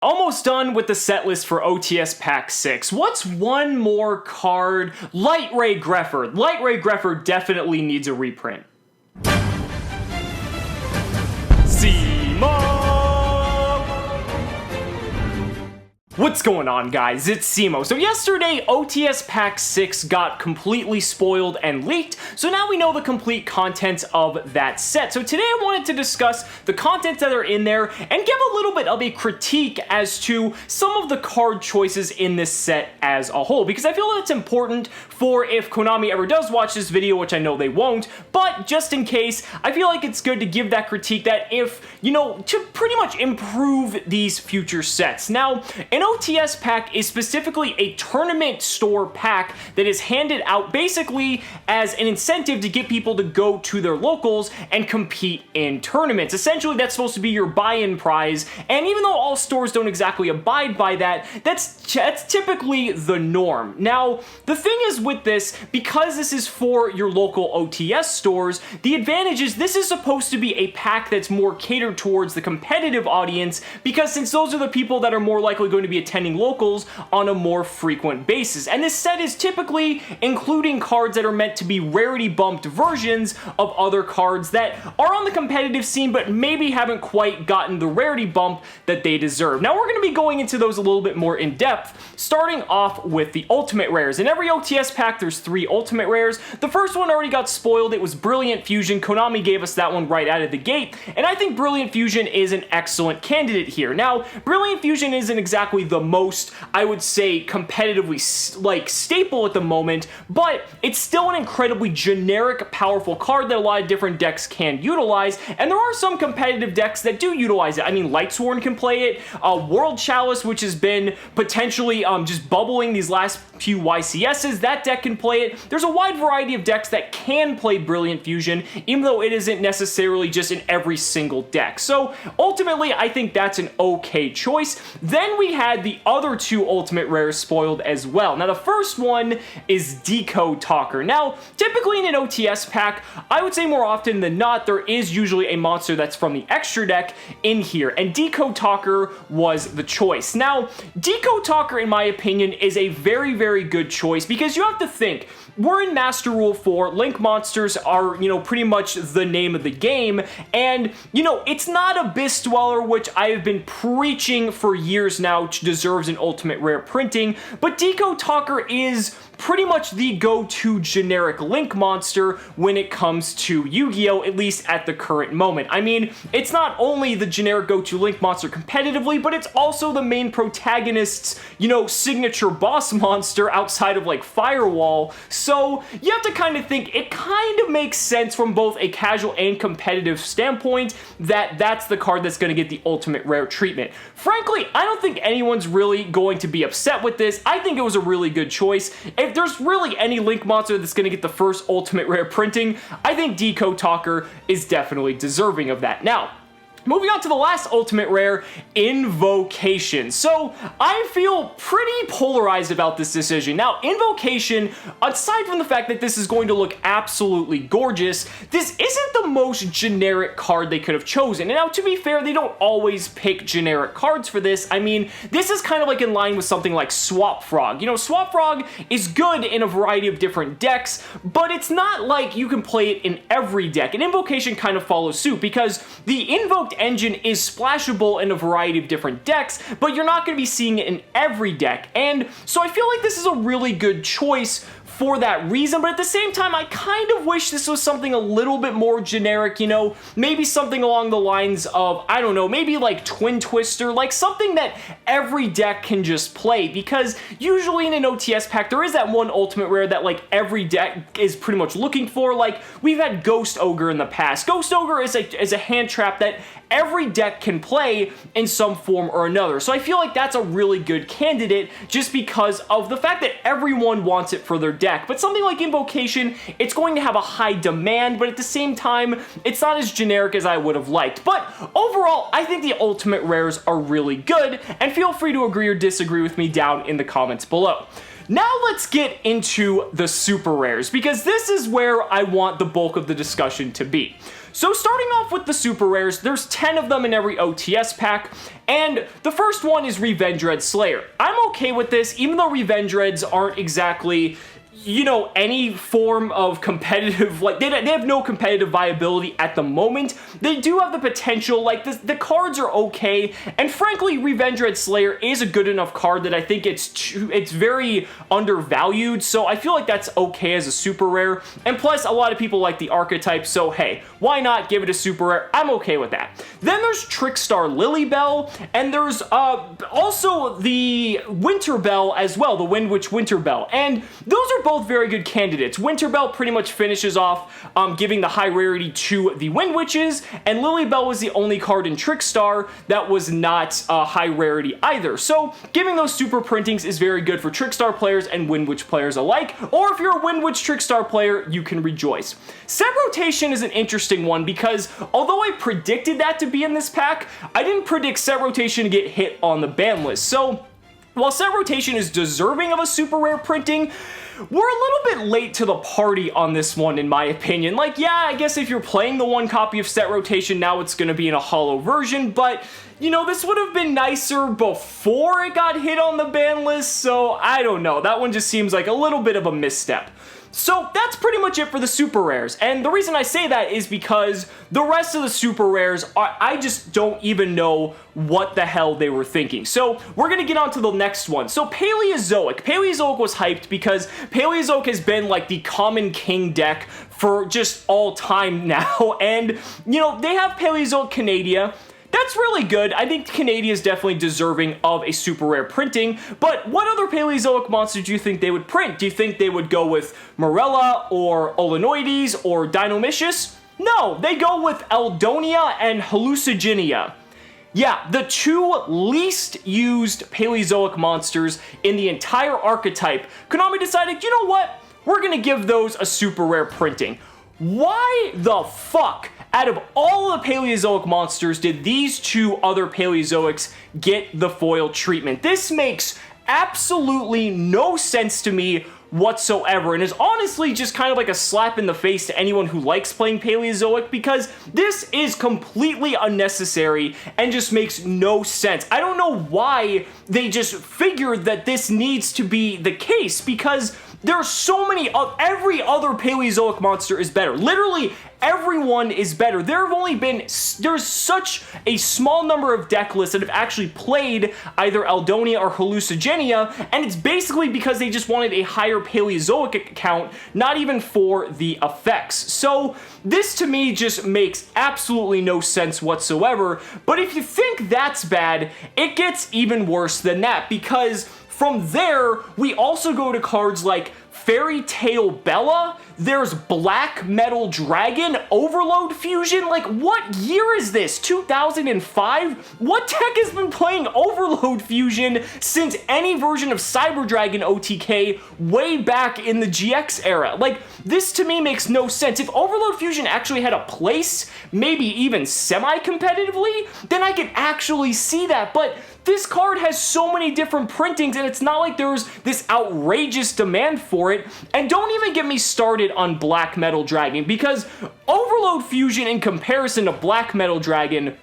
Almost done with the set list for OTS Pack 6. What's one more card? Light Ray Greffer. Light Ray Greffer definitely needs a reprint. Cimoooooooo! What's going on, guys? It's Cimo. So yesterday, OTS Pack 6 got completely spoiled and leaked, so now we know the complete contents of that set. So today I wanted to discuss the contents that are in there and give a little bit of a critique as to some of the card choices in this set as a whole, because I feel that's important for if Konami ever does watch this video, which I know they won't, but just in case, I feel like it's good to give that critique that if, you know, to pretty much improve these future sets. Now, an OTS pack is specifically a tournament store pack that is handed out basically as an incentive to get people to go to their locals and compete in tournaments. Essentially, that's supposed to be your buy-in prize, and even though all stores don't exactly abide by that, that's typically the norm. Now, the thing is with this, because this is for your local OTS stores, the advantage is this is supposed to be a pack that's more catered towards the competitive audience, because since those are the people that are more likely going to be attending locals on a more frequent basis. And this set is typically including cards that are meant to be rarity bumped versions of other cards that are on the competitive scene but maybe haven't quite gotten the rarity bump that they deserve. Now we're going to be going into those a little bit more in depth, starting off with the ultimate rares. In every OTS pack there's 3 ultimate rares. The first one already got spoiled. It was Brilliant Fusion. Konami gave us that one right out of the gate, and I think Brilliant Fusion is an excellent candidate here. Now, Brilliant Fusion isn't exactly the most, I would say, competitively staple at the moment, but it's still an incredibly generic, powerful card that a lot of different decks can utilize, and there are some competitive decks that do utilize it. I mean, Lightsworn can play it, World Chalice, which has been potentially just bubbling these last few YCSs, that deck can play it. There's a wide variety of decks that can play Brilliant Fusion, even though it isn't necessarily just in every single deck. So ultimately, I think that's an okay choice. Then we had the other 2 ultimate rares spoiled as well. Now the first one is Decode Talker. Now, typically in an OTS pack, I would say more often than not, there is usually a monster that's from the extra deck in here, and Decode Talker was the choice. Now, Decode Talker, in my opinion, is a very, very good choice, because you have to think, we're in Master Rule 4, Link monsters are, you know, pretty much the name of the game, and, you know, it's not Abyss Dweller, which I have been preaching for years now deserves an ultimate rare printing, but Decode Talker is pretty much the go-to generic Link monster when it comes to Yu-Gi-Oh, at least at the current moment. I mean, it's not only the generic go-to Link monster competitively, but it's also the main protagonist's, you know, signature boss monster outside of, like, Firewall. So you have to kind of think it kind of makes sense from both a casual and competitive standpoint that that's the card that's going to get the ultimate rare treatment. Frankly, I don't think anyone's really going to be upset with this. I think it was a really good choice. If there's really any Link monster that's going to get the first ultimate rare printing, I think Decode Talker is definitely deserving of that. Now, moving on to the last ultimate rare, Invocation. So, I feel pretty polarized about this decision. Now, Invocation, aside from the fact that this is going to look absolutely gorgeous, this isn't the most generic card they could have chosen. And now, to be fair, they don't always pick generic cards for this. I mean, this is kind of like in line with something like Swap Frog. You know, Swap Frog is good in a variety of different decks, but it's not like you can play it in every deck. And Invocation kind of follows suit, because the Invoked engine is splashable in a variety of different decks, but you're not going to be seeing it in every deck. And so I feel like this is a really good choice for that reason, but at the same time, I kind of wish this was something a little bit more generic, you know, maybe something along the lines of, I don't know, maybe like Twin Twister, like something that every deck can just play, because usually in an OTS pack, there is that one ultimate rare that like every deck is pretty much looking for. Like, we've had Ghost Ogre in the past. Ghost Ogre is a hand trap that every deck can play in some form or another. So I feel like that's a really good candidate just because of the fact that everyone wants it for their deck. But something like Invocation, it's going to have a high demand, but at the same time, it's not as generic as I would have liked. But overall, I think the ultimate rares are really good, and feel free to agree or disagree with me down in the comments below. Now let's get into the super rares, because this is where I want the bulk of the discussion to be. So starting off with the super rares, there's 10 of them in every OTS pack, and the first one is Revenge Red Slayer. I'm okay with this, even though Revenge Reds aren't exactly, you know, any form of competitive, like, they have no competitive viability at the moment. They do have the potential, like, the cards are okay, and frankly, Revenge Red Slayer is a good enough card that I think it's very undervalued, so I feel like that's okay as a super rare, and plus, a lot of people like the archetype, so hey, why not give it a super rare? I'm okay with that. Then there's Trickstar Lilybell, and there's also the Winterbell as well, the Wind Witch Winterbell, and those are both very good candidates. Winterbell pretty much finishes off giving the high rarity to the Wind Witches, and Lilybell was the only card in Trickstar that was not high rarity either. So giving those super printings is very good for Trickstar players and Wind Witch players alike, or if you're a Wind Witch Trickstar player, you can rejoice. Set Rotation is an interesting one because although I predicted that to be in this pack, I didn't predict Set Rotation to get hit on the ban list. So while Set Rotation is deserving of a super rare printing, we're a little bit late to the party on this one, in my opinion. Like, yeah, I guess if you're playing the one copy of Set Rotation, now it's going to be in a holo version, but, you know, this would have been nicer before it got hit on the ban list, so I don't know. That one just seems like a little bit of a misstep. So that's pretty much it for the super rares, and the reason I say that is because the rest of the super rares, I just don't even know what the hell they were thinking. So we're gonna get on to the next one. So Paleozoic. Paleozoic was hyped because Paleozoic has been like the common king deck for just all time now, and you know, they have Paleozoic Canadia. That's really good. I think Canadia is definitely deserving of a super rare printing, but what other Paleozoic monster do you think they would print? Do you think they would go with Morella or Olenoides or Dinomisius? No, they go with Eldonia and Hallucigenia. Yeah, the two least used Paleozoic monsters in the entire archetype. Konami decided, you know what? We're gonna give those a super rare printing. Why the fuck, out of all the Paleozoic monsters, did these two other Paleozoics get the foil treatment? This makes absolutely no sense to me whatsoever, and is honestly just kind of like a slap in the face to anyone who likes playing Paleozoic, because this is completely unnecessary and just makes no sense. I don't know why they just figured that this needs to be the case, because there are so many, every other Paleozoic monster is better. Literally, everyone is better. There's such a small number of deck lists that have actually played either Eldonia or Hallucigenia, and it's basically because they just wanted a higher Paleozoic count, not even for the effects. So this to me just makes absolutely no sense whatsoever, but if you think that's bad, it gets even worse than that, because from there, we also go to cards like Fairytale Bela, there's Black Metal Dragon, Overload Fusion. Like, what year is this? 2005? What deck has been playing Overload Fusion since any version of Cyber Dragon OTK way back in the GX era? Like, this to me makes no sense. If Overload Fusion actually had a place, maybe even semi-competitively, then I could actually see that, but this card has so many different printings, and it's not like there's this outrageous demand for it. And don't even get me started on Black Metal Dragon, because Overload Fusion in comparison to Black Metal Dragon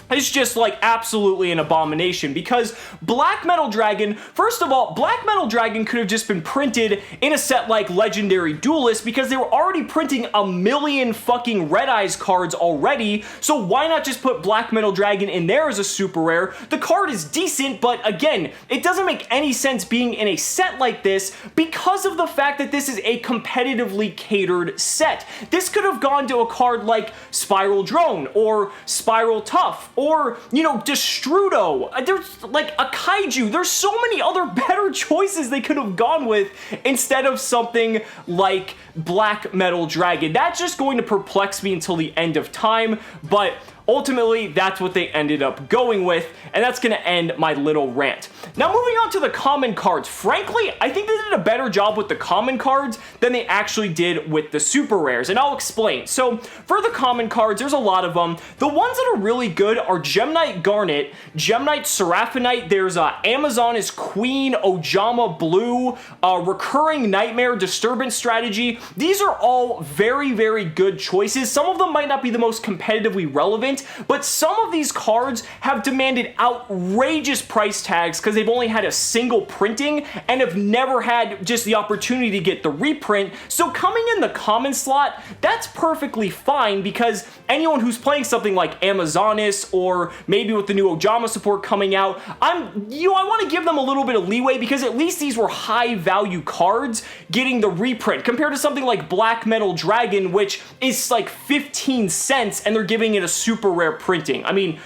is just like absolutely an abomination, because Black Metal Dragon, first of all, Black Metal Dragon could have just been printed in a set like Legendary Duelist, because they were already printing a million fucking Red Eyes cards already, so why not just put Black Metal Dragon in there as a super rare? The card is decent, but again, it doesn't make any sense being in a set like this because of the fact that this is a competitively catered set. This could have gone to a card like Spiral Drone or Spiral Tough, or, you know, Destrudo. There's like a Kaiju. There's so many other better choices they could have gone with instead of something like Black Metal Dragon. That's just going to perplex me until the end of time, but ultimately, that's what they ended up going with, and that's going to end my little rant. Now moving on to the common cards, frankly, I think they did a better job with the common cards than they actually did with the super rares, and I'll explain. So for the common cards, there's a lot of them. The ones that are really good are Gemknight Garnet, Gemknight Seraphinite, there's Amazoness Queen, Ojama Blue, Recurring Nightmare, Disturbance Strategy. These are all very, very good choices. Some of them might not be the most competitively relevant, but some of these cards have demanded outrageous price tags because they've only had a single printing and have never had just the opportunity to get the reprint. So coming in the common slot, that's perfectly fine because anyone who's playing something like Amazoness or maybe with the new Ojama support coming out, I want to give them a little bit of leeway because at least these were high value cards getting the reprint compared to something like Black Metal Dragon, which is like 15 cents and they're giving it a super rare printing. I mean,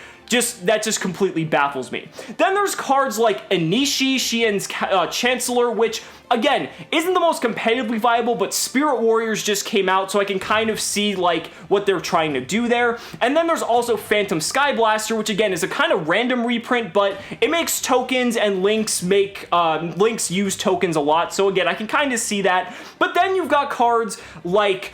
that just completely baffles me. Then there's cards like Anishi, Shien's Chancellor, which again, isn't the most competitively viable, but Spirit Warriors just came out, so I can kind of see like what they're trying to do there. And then there's also Phantom Skyblaster, which again is a kind of random reprint, but it makes tokens and links use tokens a lot. So again, I can kind of see that. But then you've got cards like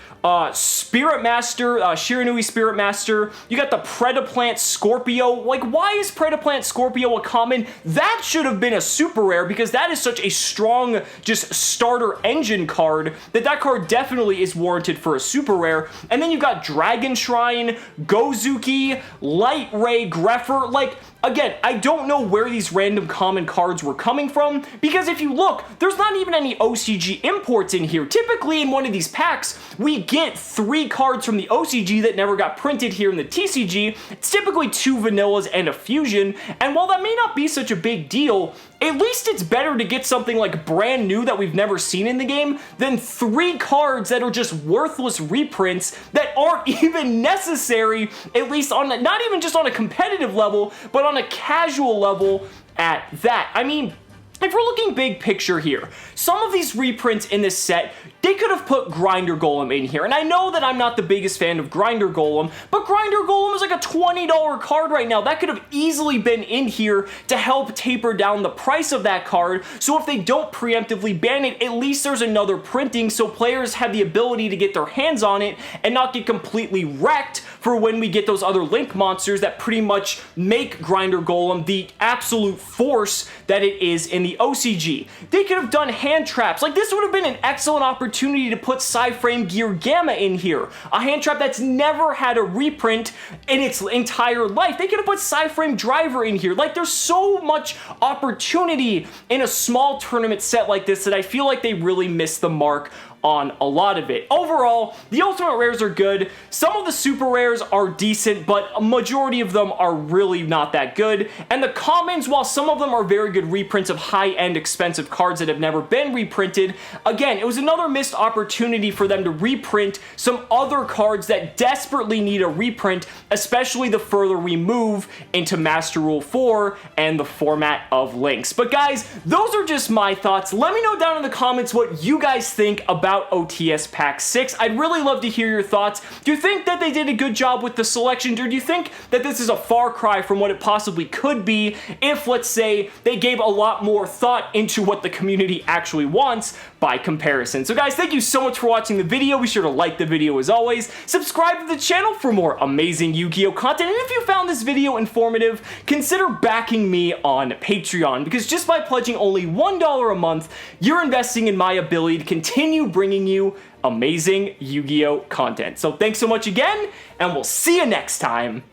Spirit Master, Shiranui Spirit Master. You got the Predaplant Scorpio. Like, why is Predaplant Scorpio a common? That should have been a super rare because that is such a strong, just starter engine card that card definitely is warranted for a super rare. And then you've got Dragon Shrine, Gozuki, Light Ray Greffer. Like, again, I don't know where these random common cards were coming from because if you look, there's not even any OCG imports in here. Typically in one of these packs, we get 3 cards from the OCG that never got printed here in the TCG. It's typically 2 vanillas and a fusion, and while that may not be such a big deal, at least it's better to get something like brand new that we've never seen in the game than 3 cards that are just worthless reprints that aren't even necessary, at least on not even just on a competitive level, but on a casual level at that. I mean, if we're looking big picture here, some of these reprints in this set, they could have put Grinder Golem in here. And I know that I'm not the biggest fan of Grinder Golem, but Grinder Golem is like a $20 card right now. That could have easily been in here to help taper down the price of that card. So if they don't preemptively ban it, at least there's another printing so players have the ability to get their hands on it and not get completely wrecked for when we get those other Link monsters that pretty much make Grinder Golem the absolute force that it is in the OCG. They could have done hand traps. Like, this would have been an excellent opportunity to put Psyframe Gear Gamma in here. A hand trap that's never had a reprint in its entire life. They could have put Psyframe Driver in here. Like, there's so much opportunity in a small tournament set like this that I feel like they really missed the mark on a lot of it. Overall, the ultimate rares are good. Some of the super rares are decent, but a majority of them are really not that good. And the commons, while some of them are very good reprints of high-end expensive cards that have never been reprinted, again, it was another missed opportunity for them to reprint some other cards that desperately need a reprint, especially the further we move into Master Rule 4 and the format of links. But guys, those are just my thoughts. Let me know down in the comments what you guys think about OTS Pack 6. I'd really love to hear your thoughts. Do you think that they did a good job with the selection, or do you think that this is a far cry from what it possibly could be if, let's say, they gave a lot more thought into what the community actually wants by comparison? So guys, thank you so much for watching the video. Be sure to like the video as always. Subscribe to the channel for more amazing Yu-Gi-Oh content. And if you found this video informative, consider backing me on Patreon, because just by pledging only $1 a month, you're investing in my ability to continue bringing you amazing Yu-Gi-Oh content. So thanks so much again, and we'll see you next time.